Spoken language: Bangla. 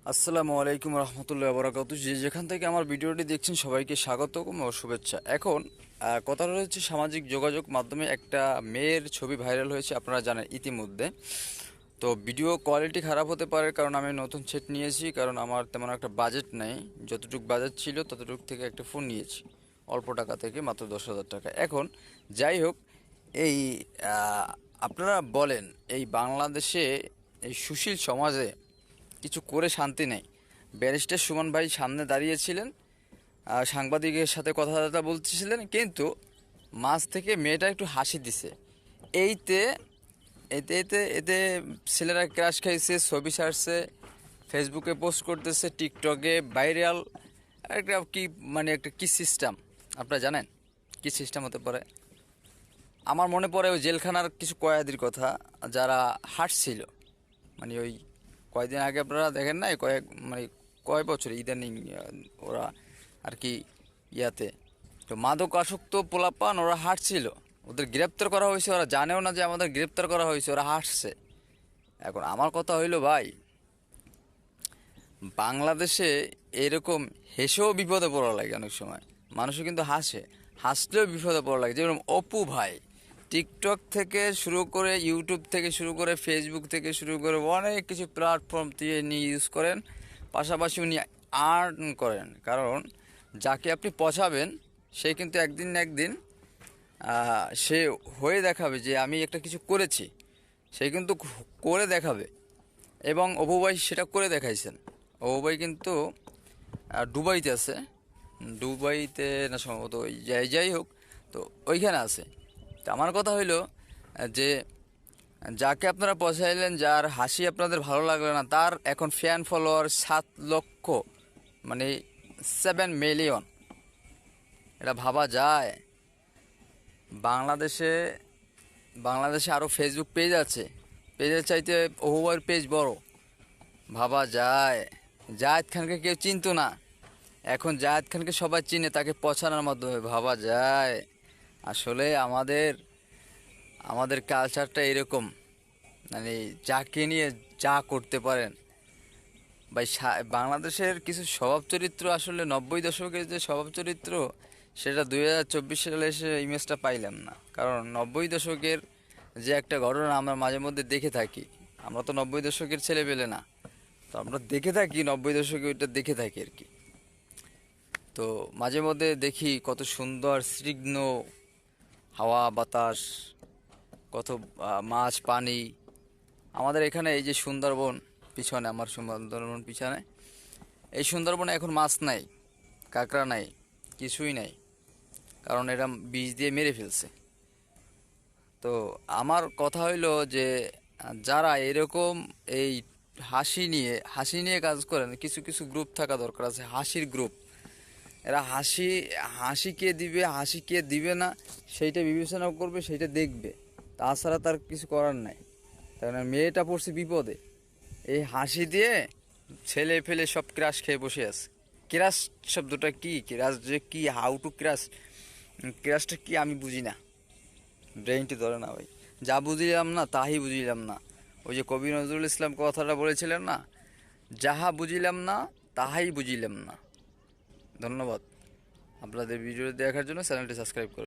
আসসালামু আলাইকুম রহমতুল্লাহ বরাকাতু। যে যেখান থেকে আমার ভিডিওটি দেখছেন সবাইকে স্বাগতম ও শুভেচ্ছা। এখন কথা রয়েছে সামাজিক যোগাযোগ মাধ্যমে একটা মেয়ের ছবি ভাইরাল হয়েছে, আপনারা জানেন ইতিমধ্যে। তো ভিডিও কোয়ালিটি খারাপ হতে পারে, কারণ আমি নতুন সেট নিয়েছি, কারণ আমার তেমন একটা বাজেট নেই। যতটুকু বাজেট ছিল ততটুকু থেকে একটা ফোন নিয়েছি, অল্প টাকা থেকে, মাত্র 10,000 টাকা। এখন যাই হোক, এই আপনারা বলেন, এই বাংলাদেশে এই সুশীল সমাজে কিছু করে শান্তি নেই। ব্যারিস্টার সুমন ভাই সামনে দাঁড়িয়েছিলেন, সাংবাদিকের সাথে কথাবার্তা বলতেছিলেন, কিন্তু মাঝ থেকে মেয়েটা একটু হাসি দিছে। এইতে এতে এতে এতে ছেলেরা ক্রাশ খাইছে, ছবি ছাড়ছে, ফেসবুকে পোস্ট করতেছে, টিকটকে ভাইরাল। একটা কি মানে একটা কি সিস্টেম, আপনারা জানেন কি সিস্টেম হতে পারে? আমার মনে পড়ে ওই জেলখানার কিছু কয়েদির কথা, যারা হাঁটছিল, মানে ওই কয়েকদিন আগে আপনারা দেখেন না, মানে কয় বছর ইদানিং ওরা আর কি ইয়াতে, তো মাদক আসক্ত পোলাপান ওরা হাঁটছিল, ওদের গ্রেপ্তার করা হয়েছে, ওরা জানেও না যে আমাদের গ্রেপ্তার করা হয়েছে, ওরা হাঁটছে। এখন আমার কথা হইলো ভাই, বাংলাদেশে এরকম হেসেও বিপদে পড়া লাগে অনেক সময়। মানুষও কিন্তু হাসে, হাসলেও বিপদে পড়া লাগে। যেরকম অপু ভাই টিকটক থেকে শুরু করে, ইউটিউব থেকে শুরু করে, ফেসবুক থেকে শুরু করে অনেক কিছু প্ল্যাটফর্ম দিয়ে নিয়ে ইউজ করেন, পাশাপাশি উনি আর্ন করেন। কারণ যাকে আপনি পচাবেন সে কিন্তু একদিন না একদিন সে হয়ে দেখাবে যে আমি একটা কিছু করেছি, সে কিন্তু করে দেখাবে। এবং অপু ভাই সেটা করে দেখাইছেন। অপু ভাই কিন্তু দুবাইতে আছে, দুবাইতে না সম্ভবত, ওই যাই যাই হোক, তো ওইখানে আছে। তো আমার কথা হইলো যে যাকে আপনারা পছাইলেন, যার হাসি আপনাদের ভালো লাগলো না, তার এখন ফ্যান ফলোয়ার 7 লক্ষ, মানে 7 মিলিয়ন। এটা ভাবা যায়? বাংলাদেশে বাংলাদেশে আরও ফেসবুক পেজ আছে, পেজের চাইতে ওভার পেজ বড়। ভাবা যায়? জায়েদ খানকে কেউ চিনতো না, এখন জায়েদ খানকে সবাই চিনে, তাকে পছানোর মাধ্যমে। ভাবা যায়? আসলে আমাদের আমাদের কালচারটা এরকম, মানে যাকে নিয়ে যা করতে পারেন ভাই। বাংলাদেশের কিছু স্বভাব চরিত্র, আসলে 90 দশকের যে স্বভাব চরিত্র, সেটা 2024 সালে এসে ইমেজটা পাইলাম না। কারণ 90 দশকের যে একটা ঘটনা আমরা মাঝে মধ্যে দেখে থাকি, আমরা তো 90 দশকের ছেলে পেলে না, তো আমরা দেখে থাকি 90 দশকে, ওইটা দেখে থাকি আর কি। তো মাঝে মধ্যে দেখি কত সুন্দর স্নিগ্ধ হাওয়া বাতাস, কত মাছ পানি। আমাদের এখানে এই যে সুন্দরবন পিছনে, আমার সুন্দরবন পিছনে, এই সুন্দরবনে এখন মাছ নাই, কাঁকড়া নাই, কিছুই নাই, কারণ এরা বীজ দিয়ে মেরে ফেলছে। তো আমার কথা হইলো যে যারা এরকম এই হাসি নিয়ে কাজ করেন, কিছু কিছু গ্রুপ থাকা দরকার আছে, হাসির গ্রুপ। এরা হাসি কে দিবে, হাসি কে দিবে না, সেইটা বিবেচনা করবে, সেইটা দেখবে। তাছাড়া তার কিছু করার নাই। তার মানে মেয়েটা পড়ছে বিপদে, এই হাসি দিয়ে ছেলে ফেলে সব ক্রাশ খেয়ে বসে আছে। ক্রাশ শব্দটা কি, ক্রাশ যে কি, হাউ টু ক্রাশ, ক্রাশটা কি আমি বুঝি না, ব্রেইনটি ধরে না ভাই। যা বুঝিলাম না তাই বুঝিলাম না। ওই যে কবি নজরুল ইসলাম কথাটা বলেছিলেন না, যাহা বুঝিলাম না তাহাই বুঝিলাম না। ধন্যবাদ আপনাদের ভিডিও দেখার জন্য। চ্যানেলটি সাবস্ক্রাইব করুন।